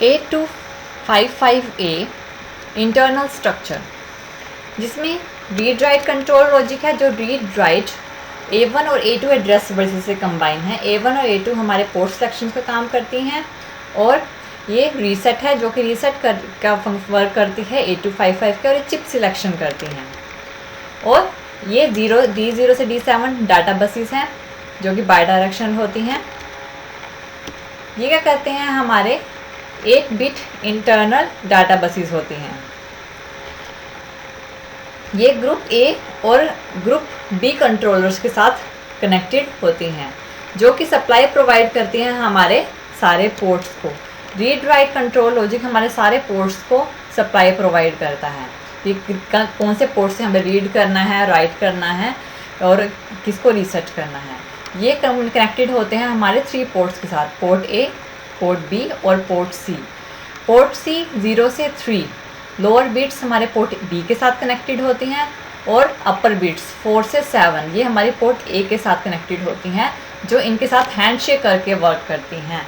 8255A internal structure, जिसमें read write control logic है जो रीड राइट A1 और A2 एड्रेस वर्सेस से कंबाइन है। A1 और A2 हमारे पोर्ट सिलेक्शन का काम करती हैं और ये रीसेट है जो कि रीसेट का वर्क करती है 8255 के, और ये चिप सिलेक्शन करती हैं। और ये D0 से D7 डाटा बसेस हैं जो कि बाई डायरेक्शनल होती हैं। ये क्या करते हैं, हमारे 8 बिट इंटरनल डाटा बसेस होती हैं। ये ग्रुप ए और ग्रुप बी कंट्रोलर्स के साथ कनेक्टेड होती हैं जो कि सप्लाई प्रोवाइड करती हैं हमारे सारे पोर्ट्स को। रीड राइट कंट्रोल लॉजिक हमारे सारे पोर्ट्स को सप्लाई प्रोवाइड करता है कि कौन से पोर्ट से हमें रीड करना है, राइट करना है और किसको रीसेट करना है। ये कनेक्टेड होते हैं हमारे 3 पोर्ट्स के साथ, पोर्ट ए, पोर्ट बी और पोर्ट सी। पोर्ट सी 0 से 3 लोअर बीट्स हमारे पोर्ट बी के साथ कनेक्टेड होती हैं और अपर बीट्स 4 से 7 ये हमारी पोर्ट ए के साथ कनेक्टेड होती हैं, जो इनके साथ हैंडशेक करके वर्क करती हैं।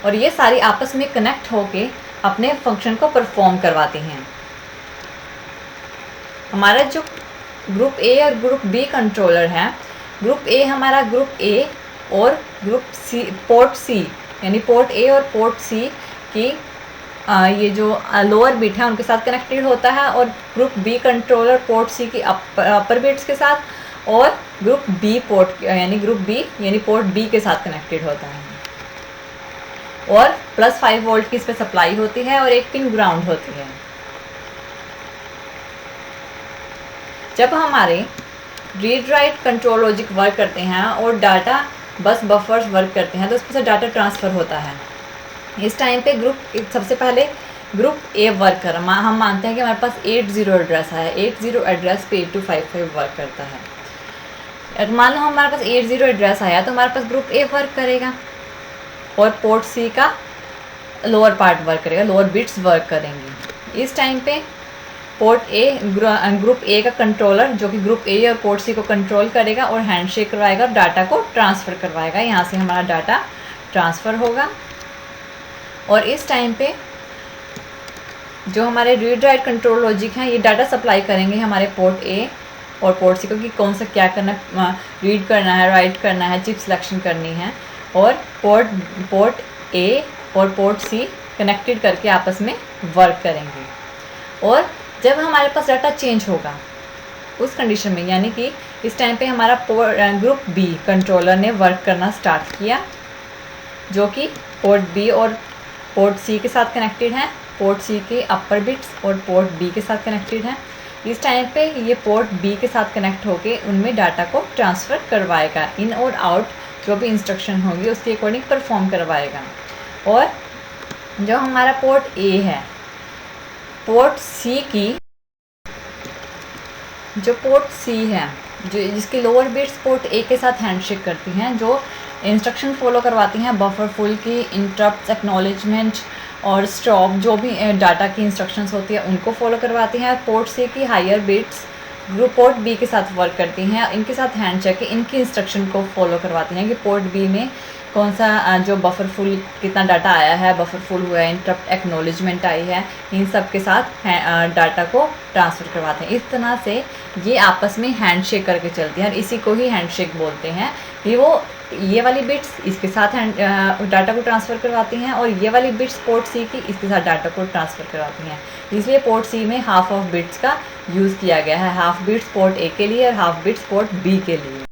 और ये सारी आपस में कनेक्ट होके अपने फंक्शन को परफॉर्म करवाती हैं। हमारा जो ग्रुप ए और ग्रुप बी कंट्रोलर है, ग्रुप ए हमारा ग्रुप ए और ग्रुप सी, पोर्ट सी यानी पोर्ट ए और पोर्ट सी की ये जो लोअर बीट है उनके साथ कनेक्टेड होता है, और group B controller port C की अपर बीट्स के साथ, और ग्रुप बी पोर्ट बी के साथ कनेक्टेड होता है। और +5 वोल्ट की इस पर सप्लाई होती है और एक पिन ग्राउंड होती है। जब हमारे read write control logic work करते हैं और डाटा बस बफर्स वर्क करते हैं तो उसमें से डाटा ट्रांसफ़र होता है। इस टाइम पे सबसे पहले ग्रुप ए वर्क कर रहा, हम मानते हैं कि हमारे पास 80 एड्रेस है, 80 एड्रेस पे 8255 वर्क करता है। मान लो हमारे पास 80 एड्रेस आया तो हमारे पास ग्रुप ए वर्क करेगा और पोर्ट सी का लोअर पार्ट वर्क करेगा, लोअर बिट्स वर्क करेंगी। इस टाइम पे पोर्ट ए ग्रुप ए का कंट्रोलर जो कि ग्रुप ए और पोर्ट सी को कंट्रोल करेगा और हैंडशेक करवाएगा और डाटा को ट्रांसफ़र करवाएगा। यहाँ से हमारा डाटा ट्रांसफ़र होगा। और इस टाइम पे जो हमारे रीड राइट कंट्रोल लॉजिक हैं ये डाटा सप्लाई करेंगे हमारे पोर्ट ए और पोर्ट सी को कि कौन सा क्या करना, रीड करना है, राइट करना है, चिप सिलेक्शन करनी है। और पोर्ट ए और पोर्ट सी कनेक्टेड करके आपस में वर्क करेंगे। और जब हमारे पास डाटा चेंज होगा उस कंडीशन में, यानी कि इस टाइम पे हमारा ग्रुप बी कंट्रोलर ने वर्क करना स्टार्ट किया जो कि पोर्ट बी और पोर्ट सी के साथ कनेक्टेड है, पोर्ट सी के अपर बिट्स और पोर्ट बी के साथ कनेक्टेड है। इस टाइम पे ये पोर्ट बी के साथ कनेक्ट होके उनमें डाटा को ट्रांसफ़र करवाएगा, इन और आउट जो भी इंस्ट्रक्शन होगी उसके अकॉर्डिंग परफॉर्म करवाएगा। और जो हमारा पोर्ट ए है, पोर्ट सी की जो पोर्ट सी है जो जिसकी लोअर बिट्स पोर्ट ए के साथ हैंडशेक करती हैं, जो इंस्ट्रक्शन फॉलो करवाती हैं बफर फुल की, इंटरप्ट, एक्नॉलेजमेंट और स्टॉप, जो भी डाटा की इंस्ट्रक्शंस होती है उनको फॉलो करवाती हैं। पोर्ट सी की higher bits group port B के साथ वर्क करती हैं, इनके साथ हैंड चेक के इनकी इंस्ट्रक्शन को फॉलो करवाती हैं कि पोर्ट बी में कौन सा जो बफर फुल कितना डाटा आया है, बफर फुल हुआ है, इंटरप्ट एक्नॉलेजमेंट आई है, इन सब के साथ डाटा को ट्रांसफ़र करवाते हैं। इस तरह से ये आपस में हैंडशेक करके चलती हैं और इसी को ही हैंडशेक बोलते हैं कि वो ये वाली बिट्स इसके साथ डाटा को ट्रांसफ़र करवाती हैं और ये वाली बिट्स पोर्ट सी की इसके साथ डाटा को ट्रांसफ़र करवाती हैं। इसलिए पोर्ट सी में हाफ ऑफ बिट्स का यूज़ किया गया है, हाफ बिट्स पोर्ट ए के लिए और हाफ बिट्स पोर्ट बी के लिए।